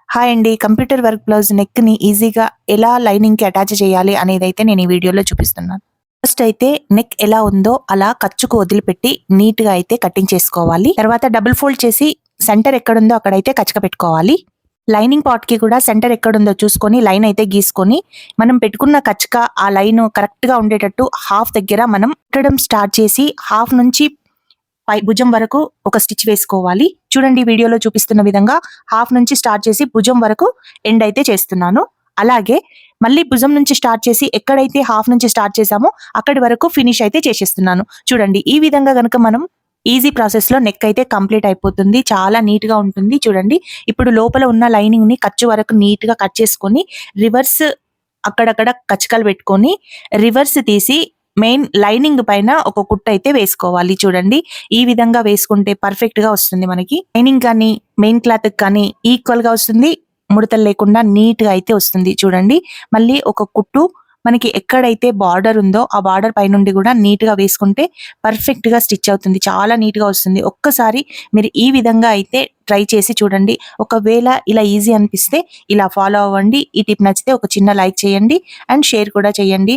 Hi అండి. Computer work blouse నెక్‌ని ఈజీగా ఎలా లైనింగ్‌కి అటాచ్ చేయాలి అనేదైతే నేను ఈ వీడియోలో చూపిస్తున్నాను. ఫస్ట్ అయితే నెక్ ఎలా ఉందో అలా ఖర్చుకు వదిలిపెట్టి నీట్‌గా అయితే కటింగ్ చేసుకోవాలి. తర్వాత డబుల్ ఫోల్డ్ చేసి సెంటర్ ఎక్కడుందో అక్కడైతే కచక పెట్టుకోవాలి. లైనింగ్ పార్ట్‌కి కూడా సెంటర్ ఎక్కడుందో చూసుకొని లైన్ అయితే గీసుకొని మనం పెట్టుకున్న కచక ఆ లైన్ కరెక్ట్‌గా ఉండేటట్టు హాఫ్ దగ్గర మనం కుట్టడం స్టార్ట్ చేసి హాఫ్ నుంచి పై భుజం వరకు ఒక స్టిచ్ వేసుకోవాలి. చూడండి వీడియోలో చూపిస్తున్న విధంగా హాఫ్ నుంచి స్టార్ట్ చేసి భుజం వరకు ఎండ్ అయితే చేస్తున్నాను. అలాగే మళ్ళీ భుజం నుంచి స్టార్ట్ చేసి ఎక్కడైతే హాఫ్ నుంచి స్టార్ట్ చేసామో అక్కడి వరకు ఫినిష్ అయితే చేసేస్తున్నాను. చూడండి ఈ విధంగా గనుక మనం ఈజీ ప్రాసెస్‌లో నెక్ అయితే కంప్లీట్ అయిపోతుంది. చాలా నీట్‌గా ఉంటుంది. చూడండి ఇప్పుడు లోపల ఉన్న లైనింగ్‌ని ఖర్చు వరకు నీట్‌గా కట్ చేసుకొని రివర్స్ అక్కడక్కడ కచకలు పెట్టుకొని రివర్స్ తీసి మెయిన్ లైనింగ్ పైన ఒక కుట్టు అయితే వేసుకోవాలి. చూడండి ఈ విధంగా వేసుకుంటే పర్ఫెక్ట్ గా వస్తుంది. మనకి లైనింగ్ కానీ మెయిన్ క్లాత్ కానీ ఈక్వల్ గా వస్తుంది. ముడతలు లేకుండా నీట్ గా అయితే వస్తుంది. చూడండి మళ్ళీ ఒక కుట్టు మనకి ఎక్కడైతే బార్డర్ ఉందో ఆ బార్డర్ పై నుండి కూడా నీట్ గా వేసుకుంటే పర్ఫెక్ట్ గా స్టిచ్ అవుతుంది. చాలా నీట్ గా వస్తుంది. ఒక్కసారి మీరు ఈ విధంగా అయితే ట్రై చేసి చూడండి. ఒకవేళ ఇలా ఈజీ అనిపిస్తే ఇలా ఫాలో అవ్వండి. ఈ టిప్ నచ్చితే ఒక చిన్న లైక్ చేయండి అండ్ షేర్ కూడా చేయండి.